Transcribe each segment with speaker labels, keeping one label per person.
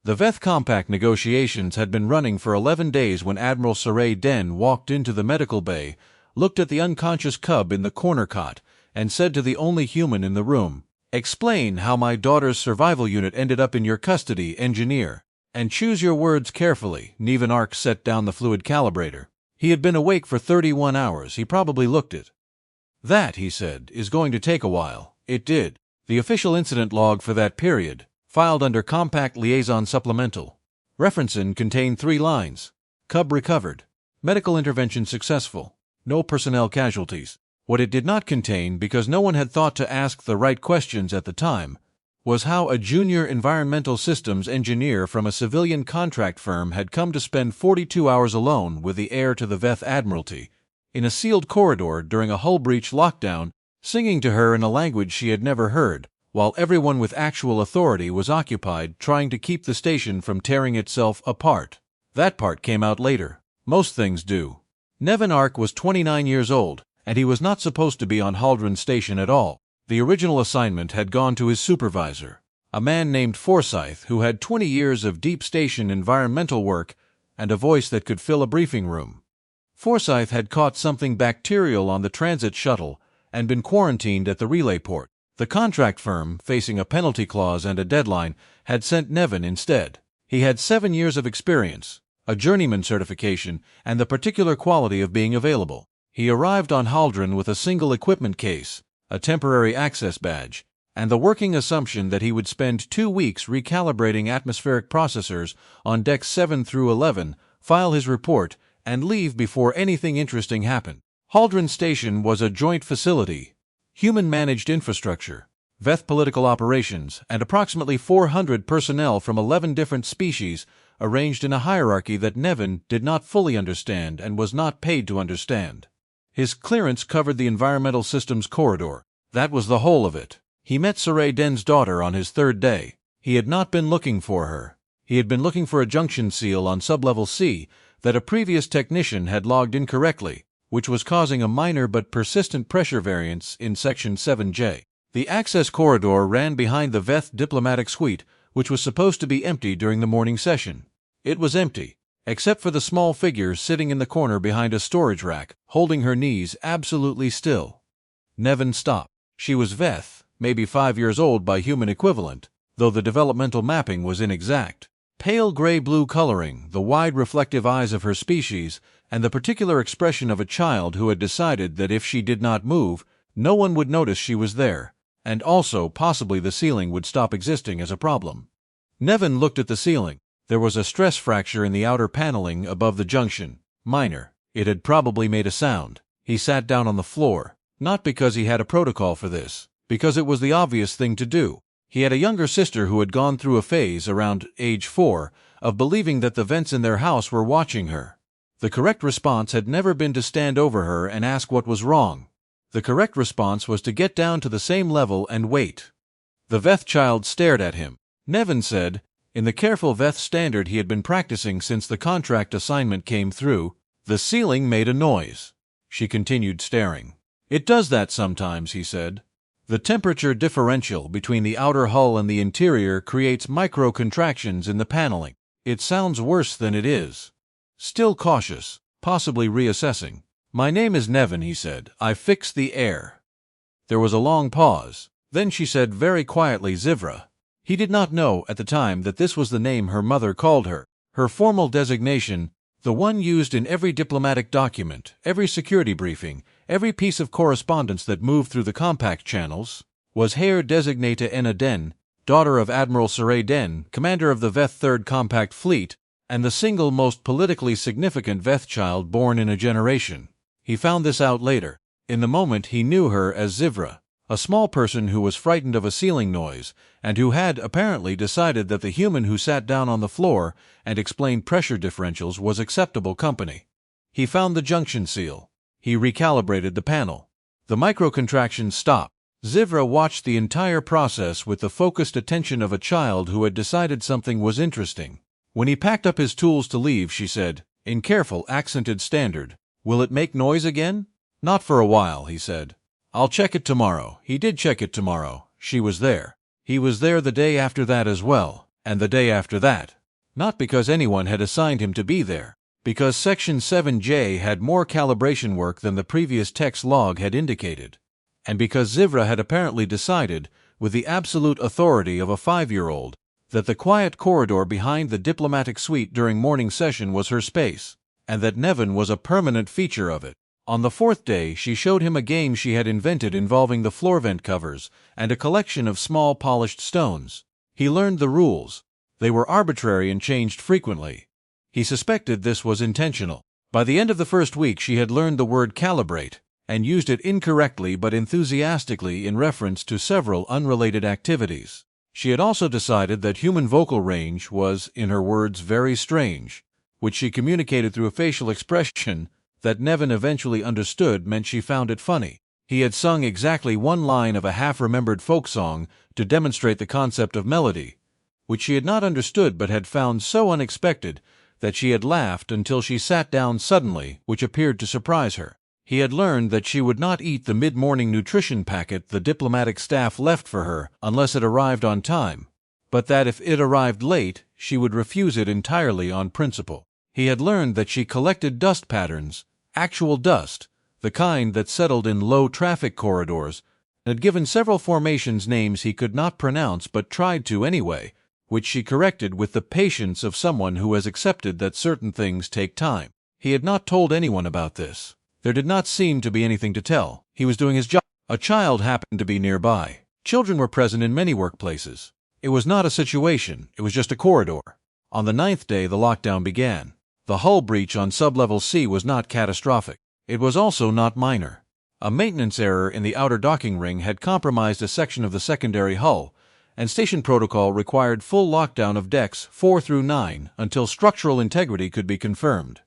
Speaker 1: The Veth Compact negotiations had been running for 11 days when Admiral Saray Den walked into the medical bay, looked at the unconscious cub in the corner cot, and said to the only human in the room, "Explain how my daughter's survival unit ended up in your custody, engineer. And choose your words carefully." Neven Arke set down the fluid calibrator. He had been awake for 31 hours. He probably looked it. "That," he said, "is going to take a while." It did. The official incident log for that period, filed under Compact Liaison Supplemental. Referencing contained 3 lines. Cub recovered. Medical intervention successful. No personnel casualties. What it did not contain, because no one had thought to ask the right questions at the time, was how a junior environmental systems engineer from a civilian contract firm had come to spend 42 hours alone with the heir to the Veth Admiralty, in a sealed corridor during a hull breach lockdown, singing to her in a language she had never heard, while everyone with actual authority was occupied trying to keep the station from tearing itself apart. That part came out later. Most things do. Neven Arke was 29 years old, and he was not supposed to be on Haldron Station at all. The original assignment had gone to his supervisor, a man named Forsyth who had 20 years of deep station environmental work and a voice that could fill a briefing room. Forsyth had caught something bacterial on the transit shuttle and been quarantined at the relay port. The contract firm, facing a penalty clause and a deadline, had sent Neven instead. He had 7 years of experience, a journeyman certification, and the particular quality of being available. He arrived on Haldron with a single equipment case, a temporary access badge, and the working assumption that he would spend 2 weeks recalibrating atmospheric processors on decks 7 through 11, file his report, and leave before anything interesting happened. Haldron Station was a joint facility, human-managed infrastructure, Veth political operations, and approximately 400 personnel from 11 different species arranged in a hierarchy that Neven did not fully understand and was not paid to understand. His clearance covered the environmental systems corridor. That was the whole of it. He met Saray Den's daughter on his 3rd day. He had not been looking for her. He had been looking for a junction seal on sublevel C that a previous technician had logged incorrectly, which was causing a minor but persistent pressure variance in Section 7J. The access corridor ran behind the Veth diplomatic suite, which was supposed to be empty during the morning session. It was empty, except for the small figure sitting in the corner behind a storage rack, holding her knees absolutely still. Neven stopped. She was Veth, maybe 5 years old by human equivalent, though the developmental mapping was inexact. Pale gray-blue coloring, the wide reflective eyes of her species, and the particular expression of a child who had decided that if she did not move, no one would notice she was there, and also possibly the ceiling would stop existing as a problem. Neven looked at the ceiling. There was a stress fracture in the outer paneling above the junction. Minor. It had probably made a sound. He sat down on the floor, not because he had a protocol for this, because it was the obvious thing to do. He had a younger sister who had gone through a phase around age 4 of believing that the vents in their house were watching her. The correct response had never been to stand over her and ask what was wrong. The correct response was to get down to the same level and wait. The Veth child stared at him. Neven said, in the careful Veth standard he had been practicing since the contract assignment came through, "The ceiling made a noise." She continued staring. "It does that sometimes," he said. "The temperature differential between the outer hull and the interior creates micro-contractions in the paneling. It sounds worse than it is." Still cautious, possibly reassessing. "My name is Neven," he said. "I fix the air." There was a long pause. Then she said very quietly, "Zivra." He did not know at the time that this was the name her mother called her. Her formal designation, the one used in every diplomatic document, every security briefing, every piece of correspondence that moved through the compact channels, was Heir Designate Ena Den, daughter of Admiral Saray Den, commander of the Veth 3rd Compact Fleet, and the single most politically significant Veth child born in a generation. He found this out later. In the moment he knew her as Zivra, a small person who was frightened of a ceiling noise, and who had apparently decided that the human who sat down on the floor and explained pressure differentials was acceptable company. He found the junction seal. He recalibrated the panel. The microcontractions stopped. Zivra watched the entire process with the focused attention of a child who had decided something was interesting. When he packed up his tools to leave, she said, in careful, accented standard, "Will it make noise again?" "Not for a while," he said. "I'll check it tomorrow." He did check it tomorrow. She was there. He was there the day after that as well, and the day after that. Not because anyone had assigned him to be there, because Section 7J had more calibration work than the previous text log had indicated, and because Zivra had apparently decided, with the absolute authority of a 5-year-old, that the quiet corridor behind the diplomatic suite during morning session was her space, and that Neven was a permanent feature of it. On the 4th day, she showed him a game she had invented involving the floor vent covers and a collection of small polished stones. He learned the rules. They were arbitrary and changed frequently. He suspected this was intentional. By the end of the first week, she had learned the word calibrate and used it incorrectly but enthusiastically in reference to several unrelated activities. She had also decided that human vocal range was, in her words, very strange, which she communicated through a facial expression that Neven eventually understood meant she found it funny. He had sung exactly one line of a half-remembered folk song to demonstrate the concept of melody, which she had not understood but had found so unexpected that she had laughed until she sat down suddenly, which appeared to surprise her. He had learned that she would not eat the mid-morning nutrition packet the diplomatic staff left for her unless it arrived on time, but that if it arrived late, she would refuse it entirely on principle. He had learned that she collected dust patterns, actual dust, the kind that settled in low traffic corridors, and had given several formations names he could not pronounce but tried to anyway, which she corrected with the patience of someone who has accepted that certain things take time. He had not told anyone about this. There did not seem to be anything to tell. He was doing his job. A child happened to be nearby. Children were present in many workplaces. It was not a situation, it was just a corridor. On the 9th day, the lockdown began. The hull breach on sublevel C was not catastrophic. It was also not minor. A maintenance error in the outer docking ring had compromised a section of the secondary hull, and station protocol required full lockdown of decks 4 through 9 until structural integrity could be confirmed.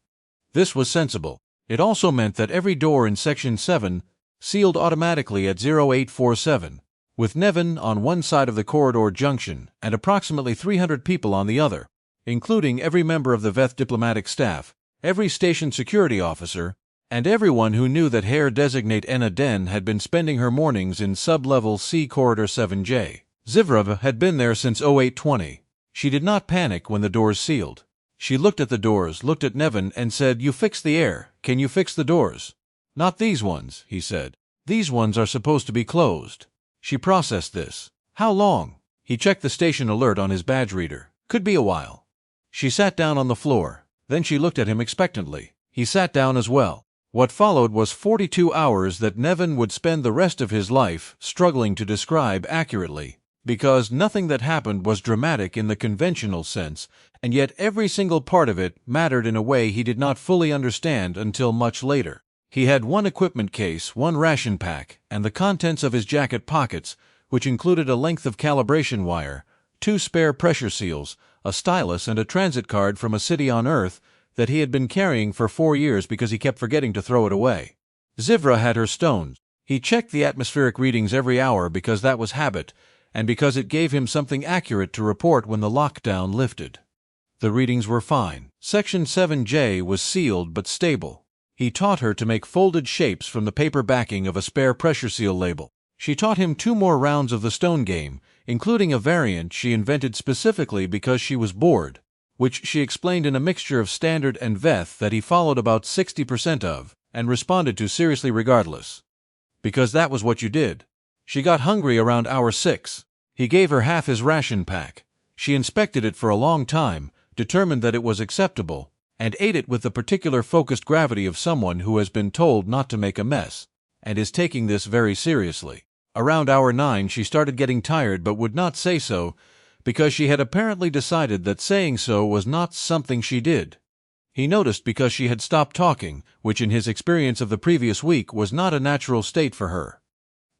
Speaker 1: This was sensible. It also meant that every door in Section 7 sealed automatically at 0847, with Neven on one side of the corridor junction and approximately 300 people on the other, including every member of the Veth diplomatic staff, every station security officer, and everyone who knew that Heir Designate Enna Den had been spending her mornings in sub-level C Corridor 7J. Zivra had been there since 0820. She did not panic when the doors sealed. She looked at the doors, looked at Neven, and said, "You fix the air. Can you fix the doors?" "Not these ones," he said. "These ones are supposed to be closed." She processed this. "How long?" He checked the station alert on his badge reader. "Could be a while." She sat down on the floor. Then she looked at him expectantly. He sat down as well. What followed was 42 hours that Neven would spend the rest of his life struggling to describe accurately, because nothing that happened was dramatic in the conventional sense, and yet every single part of it mattered in a way he did not fully understand until much later. He had one equipment case, one ration pack, and the contents of his jacket pockets, which included a length of calibration wire, 2 spare pressure seals, a stylus, and a transit card from a city on Earth that he had been carrying for 4 years because he kept forgetting to throw it away. Zivra had her stones. He checked the atmospheric readings every hour because that was habit, and because it gave him something accurate to report when the lockdown lifted. The readings were fine. Section 7J was sealed but stable. He taught her to make folded shapes from the paper backing of a spare pressure seal label. She taught him 2 more rounds of the stone game, including a variant she invented specifically because she was bored, which she explained in a mixture of standard and Veth that he followed about 60% of, and responded to seriously regardless. Because that was what you did. She got hungry around hour 6. He gave her half his ration pack. She inspected it for a long time, determined that it was acceptable, and ate it with the particular focused gravity of someone who has been told not to make a mess, and is taking this very seriously. Around hour 9 she started getting tired but would not say so, because she had apparently decided that saying so was not something she did. He noticed because she had stopped talking, which in his experience of the previous week was not a natural state for her.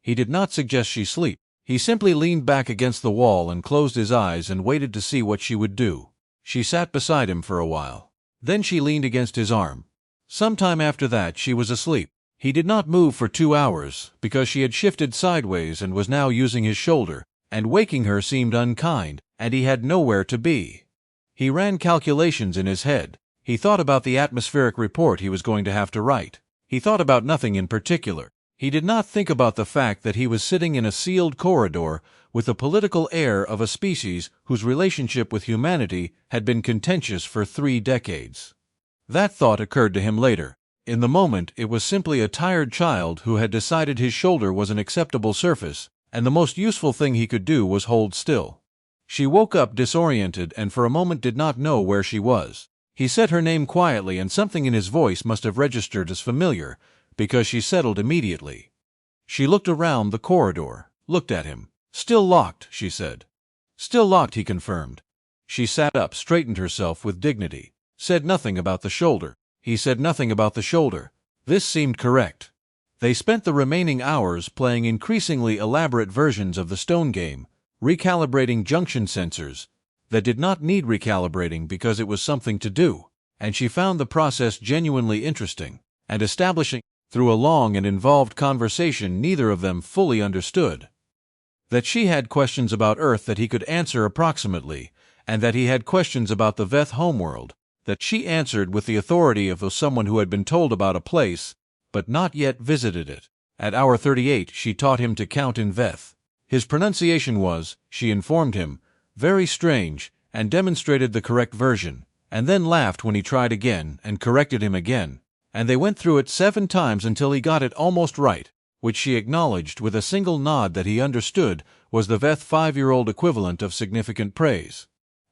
Speaker 1: He did not suggest she sleep. He simply leaned back against the wall and closed his eyes and waited to see what she would do. She sat beside him for a while. Then she leaned against his arm. Sometime after that she was asleep. He did not move for 2 hours, because she had shifted sideways and was now using his shoulder, and waking her seemed unkind, and he had nowhere to be. He ran calculations in his head. He thought about the atmospheric report he was going to have to write. He thought about nothing in particular. He did not think about the fact that he was sitting in a sealed corridor with the political air of a species whose relationship with humanity had been contentious for 3 decades. That thought occurred to him later. In the moment, it was simply a tired child who had decided his shoulder was an acceptable surface, and the most useful thing he could do was hold still. She woke up disoriented and for a moment did not know where she was. He said her name quietly, and something in his voice must have registered as familiar, because she settled immediately. She looked around the corridor, looked at him. "Still locked," she said. "Still locked," he confirmed. She sat up, straightened herself with dignity. Said nothing about the shoulder. He said nothing about the shoulder. This seemed correct. They spent the remaining hours playing increasingly elaborate versions of the stone game, recalibrating junction sensors that did not need recalibrating because it was something to do, and she found the process genuinely interesting, and establishing, through a long and involved conversation neither of them fully understood, that she had questions about Earth that he could answer approximately, and that he had questions about the Veth homeworld that she answered with the authority of someone who had been told about a place but not yet visited it. At hour 38 she taught him to count in Veth. His pronunciation was, she informed him, very strange, and demonstrated the correct version, and then laughed when he tried again and corrected him again, and they went through it 7 times until he got it almost right, which she acknowledged with a single nod that he understood was the Veth 5-year-old equivalent of significant praise.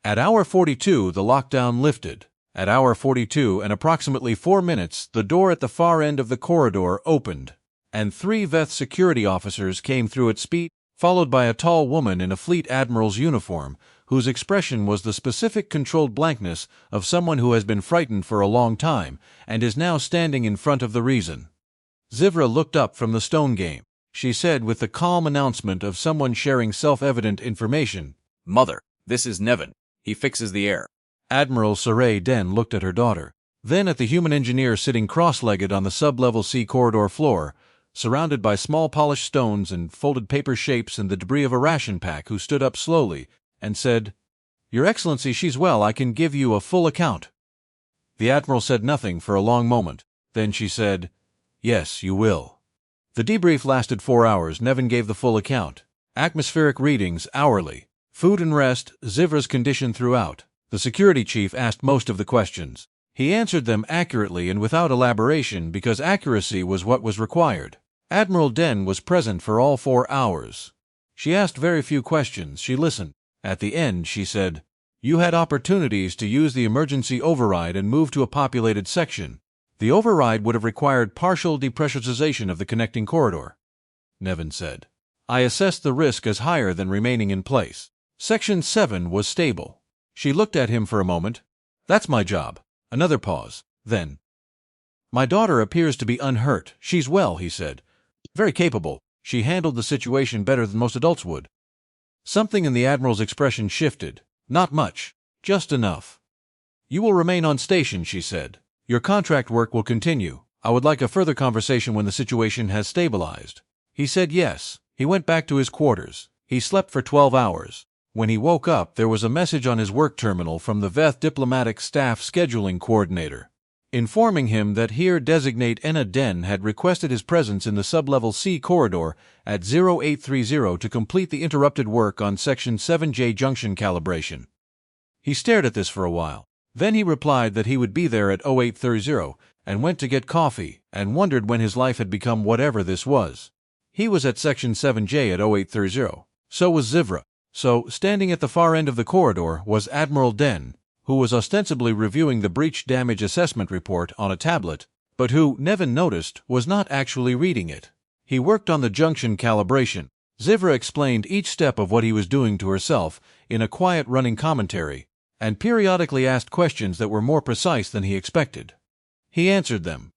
Speaker 1: At hour 42 the lockdown lifted. At hour 42 and approximately 4 minutes the door at the far end of the corridor opened, and 3 Veth security officers came through at speed, followed by a tall woman in a fleet admiral's uniform, whose expression was the specific controlled blankness of someone who has been frightened for a long time and is now standing in front of the reason. Zivra looked up from the stone game. She said with the calm announcement of someone sharing self-evident information,
Speaker 2: "Mother, this is Neven. He fixes the air."
Speaker 1: Admiral Saray Den looked at her daughter, then at the human engineer sitting cross-legged on the sub-level C corridor floor, surrounded by small polished stones and folded paper shapes and the debris of a ration pack, who stood up slowly and said, "Your Excellency, she's well. I can give you a full account." The Admiral said nothing for a long moment. Then she said, "Yes, you will." The debrief lasted 4 hours. Neven gave the full account. Atmospheric readings hourly. Food and rest, Zivra's condition throughout. The security chief asked most of the questions. He answered them accurately and without elaboration because accuracy was what was required. Admiral Den was present for all 4 hours. She asked very few questions. She listened. At the end, she said, "You had opportunities to use the emergency override and move to a populated section. The override would have required partial depressurization of the connecting corridor." Neven said, "I assessed the risk as higher than remaining in place. Section 7 was stable." She looked at him for a moment. "That's my job." Another pause. Then, "My daughter appears to be unhurt. She's well," he said. "Very capable. She handled the situation better than most adults would." Something in the Admiral's expression shifted. "Not much. Just enough." "You will remain on station," she said. "Your contract work will continue. I would like a further conversation when the situation has stabilized." He said yes. He went back to his quarters. He slept for 12 hours. When he woke up, there was a message on his work terminal from the Veth Diplomatic Staff Scheduling Coordinator, informing him that Heir Designate Enna Den had requested his presence in the sublevel C corridor at 0830 to complete the interrupted work on Section 7J junction calibration. He stared at this for a while. Then he replied that he would be there at 0830 and went to get coffee and wondered when his life had become whatever this was. He was at Section 7J at 0830. So was Zivra. So, standing at the far end of the corridor was Admiral Den, who was ostensibly reviewing the breach damage assessment report on a tablet, but who, Neven noticed, was not actually reading it. He worked on the junction calibration. Zivra explained each step of what he was doing to herself in a quiet running commentary, and periodically asked questions that were more precise than he expected. He answered them.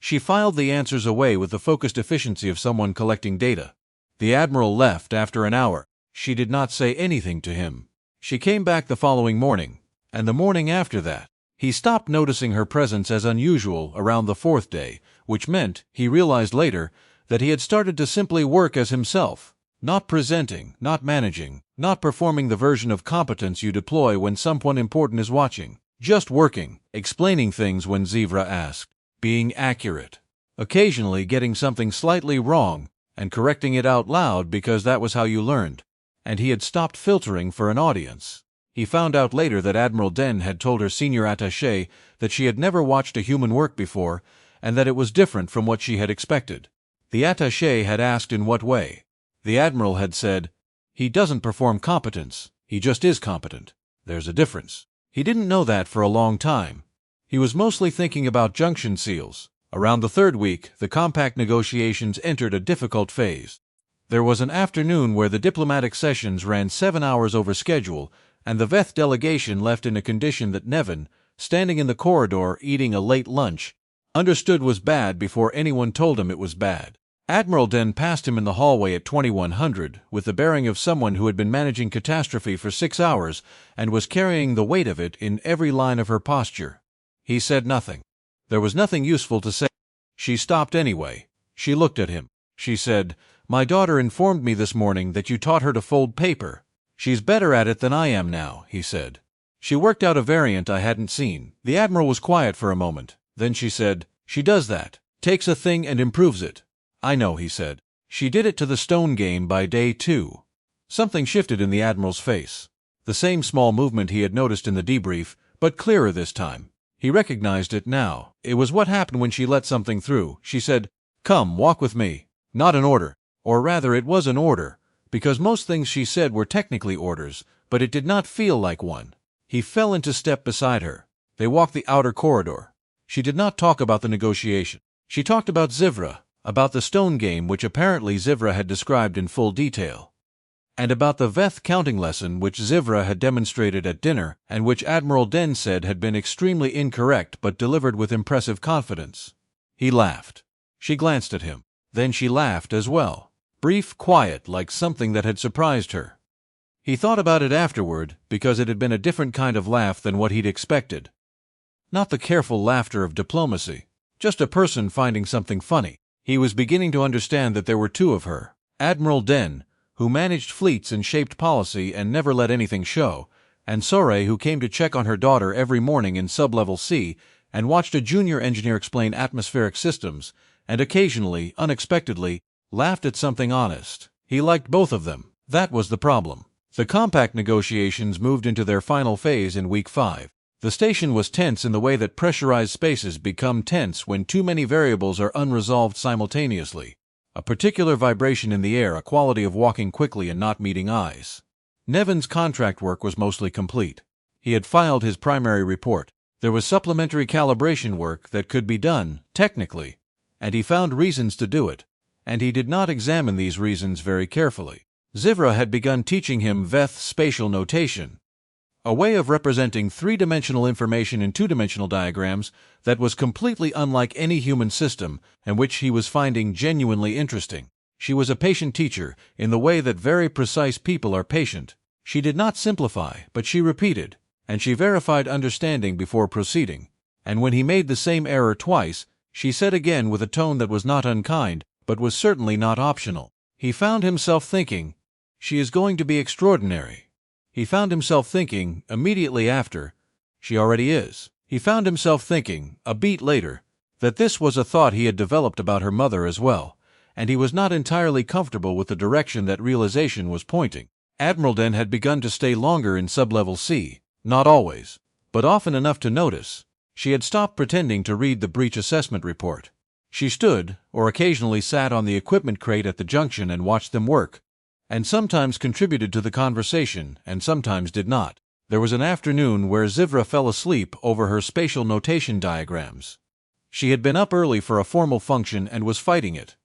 Speaker 1: She filed the answers away with the focused efficiency of someone collecting data. The Admiral left after an hour. She did not say anything to him. She came back the following morning, and the morning after that. He stopped noticing her presence as unusual around the 4th day, which meant, he realized later, that he had started to simply work as himself, not presenting, not managing, not performing the version of competence you deploy when someone important is watching, just working, explaining things when Zivra asked, being accurate. occasionally getting something slightly wrong and correcting it out loud because that was how you learned, and he had stopped filtering for an audience. He found out later that Admiral Den had told her senior attaché that she had never watched a human work before and that it was different from what she had expected. The attaché had asked in what way. The Admiral had said, "He doesn't perform competence, he just is competent. There's a difference." He didn't know that for a long time. He was mostly thinking about junction seals. Around the third week, the compact negotiations entered a difficult phase. There was an afternoon where the diplomatic sessions ran 7 hours over schedule, and the Veth delegation left in a condition that Neven, standing in the corridor eating a late lunch, understood was bad before anyone told him it was bad. Admiral Den passed him in the hallway at 2100 with the bearing of someone who had been managing catastrophe for 6 hours and was carrying the weight of it in every line of her posture. He said nothing. There was nothing useful to say. She stopped anyway. She looked at him. She said, "My daughter informed me this morning that you taught her to fold paper. She's better at it than I am now," he said. "She worked out a variant I hadn't seen." The Admiral was quiet for a moment. Then she said, "She does that. Takes a thing and improves it." "I know," he said. "She did it to the stone game by day 2. Something shifted in the Admiral's face. The same small movement he had noticed in the debrief, but clearer this time. He recognized it now. It was what happened when she let something through. She said, "Come, walk with me." Not an order. Or rather, it was an order, because most things she said were technically orders, but it did not feel like one. He fell into step beside her. They walked the outer corridor. She did not talk about the negotiation. She talked about Zivra, about the stone game which apparently Zivra had described in full detail, and about the Veth counting lesson which Zivra had demonstrated at dinner and which Admiral Den said had been extremely incorrect but delivered with impressive confidence. He laughed. She glanced at him. Then she laughed as well. Brief, quiet, like something that had surprised her. He thought about it afterward because it had been a different kind of laugh than what he'd expected. Not the careful laughter of diplomacy, just a person finding something funny. He was beginning to understand that there were two of her. Admiral Den, who managed fleets and shaped policy and never let anything show, and Sore, who came to check on her daughter every morning in Sublevel C and watched a junior engineer explain atmospheric systems, and occasionally, unexpectedly, laughed at something honest. He liked both of them. That was the problem. The compact negotiations moved into their final phase in week 5. The station was tense in the way that pressurized spaces become tense when too many variables are unresolved simultaneously. A particular vibration in the air, a quality of walking quickly and not meeting eyes. Neven's contract work was mostly complete. He had filed his primary report. There was supplementary calibration work that could be done, technically, and he found reasons to do it, and he did not examine these reasons very carefully. Zivra had begun teaching him Veth spatial notation, a way of representing three-dimensional information in two-dimensional diagrams that was completely unlike any human system and which he was finding genuinely interesting. She was a patient teacher in the way that very precise people are patient. She did not simplify, but she repeated, and she verified understanding before proceeding, and when he made the same error twice, she said again with a tone that was not unkind, but was certainly not optional. He found himself thinking, "She is going to be extraordinary." He found himself thinking, immediately after, "She already is." He found himself thinking, a beat later, that this was a thought he had developed about her mother as well, and he was not entirely comfortable with the direction that realization was pointing. Admiral Den had begun to stay longer in Sublevel C, not always, but often enough to notice. She had stopped pretending to read the breach assessment report. She stood, or occasionally sat on the equipment crate at the junction and watched them work, and sometimes contributed to the conversation, and sometimes did not. There was an afternoon where Zivra fell asleep over her spatial notation diagrams. She had been up early for a formal function and was fighting it,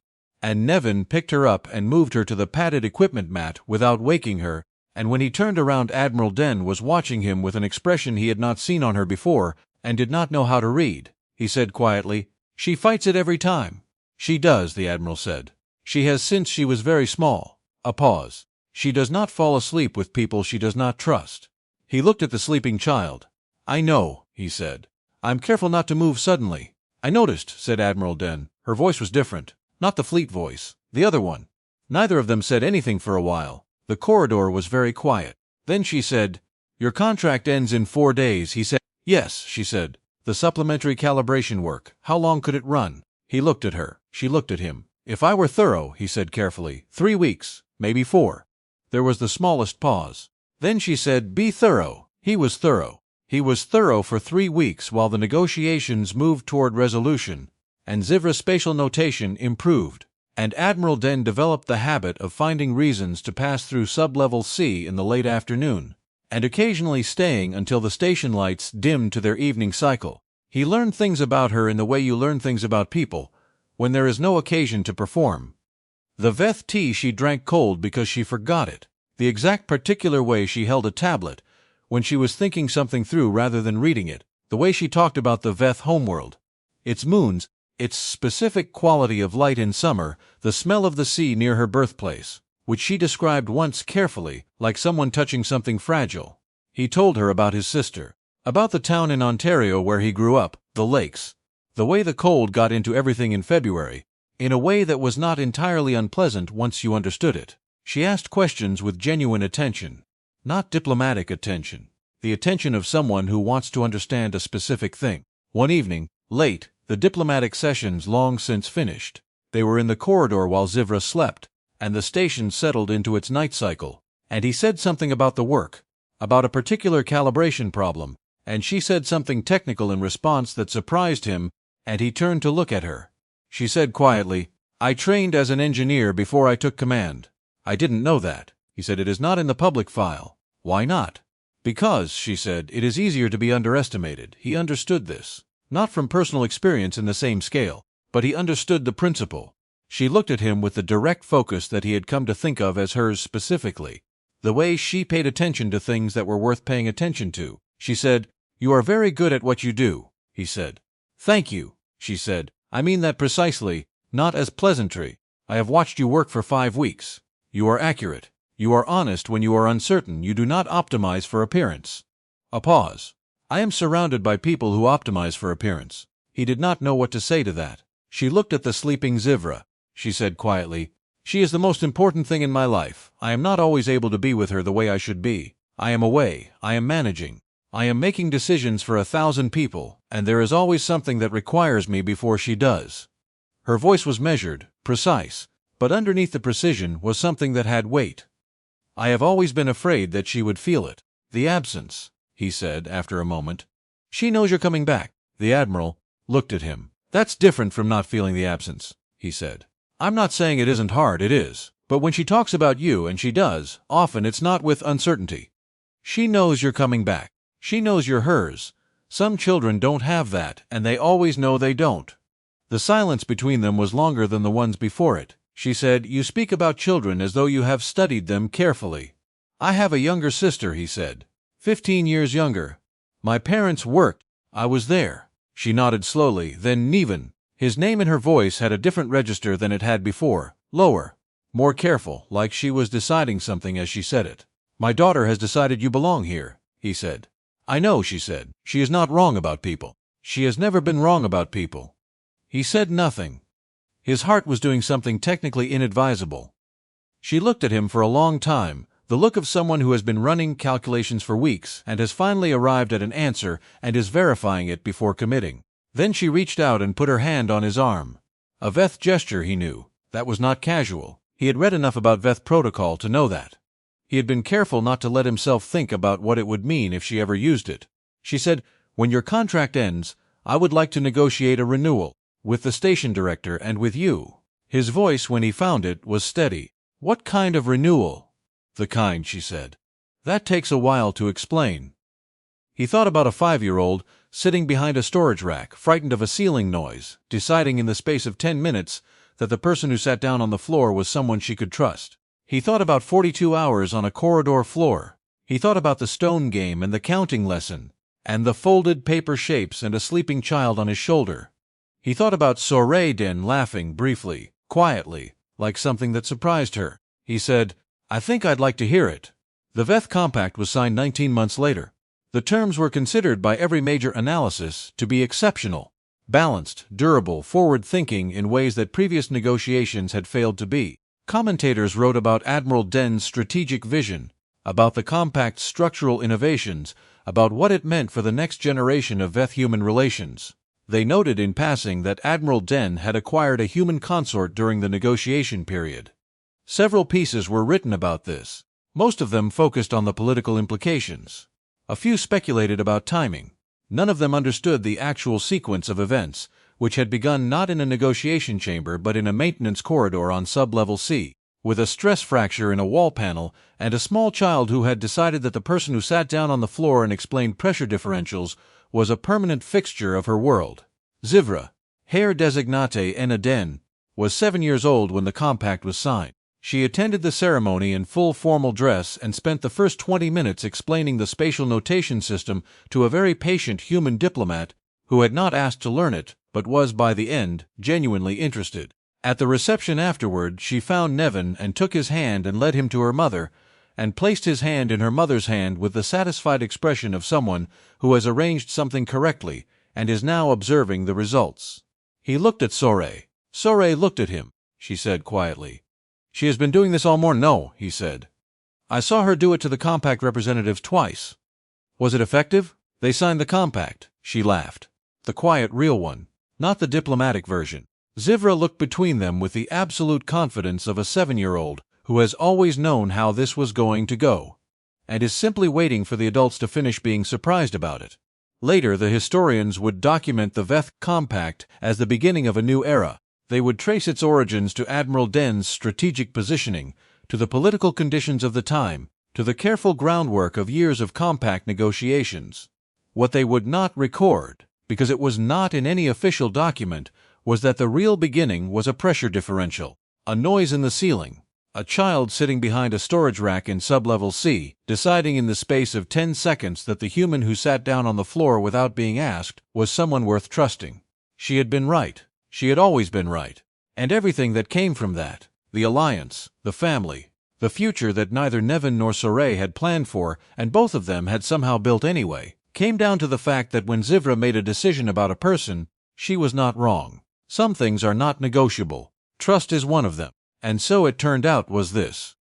Speaker 1: and Neven picked her up and moved her to the padded equipment mat without waking her, and when he turned around, Admiral Den was watching him with an expression he had not seen on her before and did not know how to read. He said quietly, "She fights it every time." "She does," the Admiral said. "She has since she was very small." A pause. "She does not fall asleep with people she does not trust." He looked at the sleeping child. "I know," he said. "I'm careful not to move suddenly." "I noticed," said Admiral Den. Her voice was different. Not the fleet voice. The other one. Neither of them said anything for a while. The corridor was very quiet. Then she said, "Your contract ends in 4 days," he said. "Yes," she said. "The supplementary calibration work. How long could it run?" He looked at her. She looked at him. If I were thorough, he said carefully, 3 weeks, maybe 4. There was the smallest pause. Then she said, be thorough. He was thorough. He was thorough for 3 weeks while the negotiations moved toward resolution, and Zivra's spatial notation improved, and Admiral Den developed the habit of finding reasons to pass through sublevel C in the late afternoon, and occasionally staying until the station lights dimmed to their evening cycle. He learned things about her in the way you learn things about people, when there is no occasion to perform. The Veth tea she drank cold because she forgot it, the exact particular way she held a tablet, when she was thinking something through rather than reading it, the way she talked about the Veth homeworld, its moons, its specific quality of light in summer, the smell of the sea near her birthplace, which she described once carefully, like someone touching something fragile. He told her about his sister, about the town in Ontario where he grew up, the lakes, the way the cold got into everything in February, in a way that was not entirely unpleasant once you understood it. She asked questions with genuine attention, not diplomatic attention, the attention of someone who wants to understand a specific thing. One evening, late, the diplomatic sessions long since finished, they were in the corridor while Zivra slept, and the station settled into its night cycle, and he said something about the work, about a particular calibration problem, and she said something technical in response that surprised him, and he turned to look at her. She said quietly, I trained as an engineer before I took command. I didn't know that. He said, it is not in the public file. Why not? Because, she said, it is easier to be underestimated. He understood this. Not from personal experience in the same scale, but he understood the principle. She looked at him with the direct focus that he had come to think of as hers specifically, the way she paid attention to things that were worth paying attention to. She said, you are very good at what you do, he said. Thank you, she said. I mean that precisely, not as pleasantry. I have watched you work for 5 weeks. You are accurate. You are honest when you are uncertain. You do not optimize for appearance. A pause. I am surrounded by people who optimize for appearance. He did not know what to say to that. She looked at the sleeping Zivra. She said quietly, she is the most important thing in my life. I am not always able to be with her the way I should be. I am away. I am managing. I am making decisions for 1,000 people, and there is always something that requires me before she does. Her voice was measured, precise, but underneath the precision was something that had weight. I have always been afraid that she would feel it. The absence, he said after a moment. She knows you're coming back. The Admiral looked at him. That's different from not feeling the absence, he said. I'm not saying it isn't hard, it is. But when she talks about you, and she does, often it's not with uncertainty. She knows you're coming back. She knows you're hers. Some children don't have that, and they always know they don't. The silence between them was longer than the ones before it. She said, you speak about children as though you have studied them carefully. I have a younger sister, he said. 15 years younger. My parents worked. I was there. She nodded slowly, then Neven. His name in her voice had a different register than it had before, lower, more careful, like she was deciding something as she said it. My daughter has decided you belong here, he said. I know, she said. She is not wrong about people. She has never been wrong about people. He said nothing. His heart was doing something technically inadvisable. She looked at him for a long time, the look of someone who has been running calculations for weeks and has finally arrived at an answer and is verifying it before committing. Then she reached out and put her hand on his arm. A Veth gesture, he knew. That was not casual. He had read enough about Veth protocol to know that. He had been careful not to let himself think about what it would mean if she ever used it. She said, when your contract ends, I would like to negotiate a renewal, with the station director and with you. His voice, when he found it, was steady. What kind of renewal? The kind, she said. That takes a while to explain. He thought about a 5-year-old sitting behind a storage rack, frightened of a ceiling noise, deciding in the space of 10 minutes that the person who sat down on the floor was someone she could trust. He thought about 42 hours on a corridor floor. He thought about the stone game and the counting lesson, and the folded paper shapes and a sleeping child on his shoulder. He thought about Soirée Den laughing briefly, quietly, like something that surprised her. He said, I think I'd like to hear it. The Veth Compact was signed 19 months later. The terms were considered by every major analysis to be exceptional, balanced, durable, forward-thinking in ways that previous negotiations had failed to be. Commentators wrote about Admiral Den's strategic vision, about the Compact's structural innovations, about what it meant for the next generation of Veth human relations. They noted in passing that Admiral Den had acquired a human consort during the negotiation period. Several pieces were written about this. Most of them focused on the political implications. A few speculated about timing. None of them understood the actual sequence of events, which had begun not in a negotiation chamber but in a maintenance corridor on sub-level C, with a stress fracture in a wall panel and a small child who had decided that the person who sat down on the floor and explained pressure differentials was a permanent fixture of her world. Zivra, Heir Designate en Den, was 7 years old when the compact was signed. She attended the ceremony in full formal dress and spent the first 20 minutes explaining the spatial notation system to a very patient human diplomat who had not asked to learn it, but was by the end genuinely interested. At the reception afterward, she found Neven and took his hand and led him to her mother, and placed his hand in her mother's hand with the satisfied expression of someone who has arranged something correctly and is now observing the results. He looked at Sorey. Sorey looked at him. She said quietly, "She has been doing this all morning." "No," he said. "I saw her do it to the compact representatives twice." "Was it effective?" "They signed the compact." She laughed. "The quiet, real one, not the diplomatic version." Zivra looked between them with the absolute confidence of a 7-year-old who has always known how this was going to go, and is simply waiting for the adults to finish being surprised about it. Later, the historians would document the Veth Compact as the beginning of a new era. They would trace its origins to Admiral Den's strategic positioning, to the political conditions of the time, to the careful groundwork of years of compact negotiations. What they would not record, because it was not in any official document, was that the real beginning was a pressure differential, a noise in the ceiling, a child sitting behind a storage rack in sublevel C, deciding in the space of 10 seconds that the human who sat down on the floor without being asked was someone worth trusting. She had been right. She had always been right. And everything that came from that, the alliance, the family, the future that neither Neven nor Sorey had planned for and both of them had somehow built anyway, came down to the fact that when Zivra made a decision about a person, she was not wrong. Some things are not negotiable. Trust is one of them. And so it turned out was this.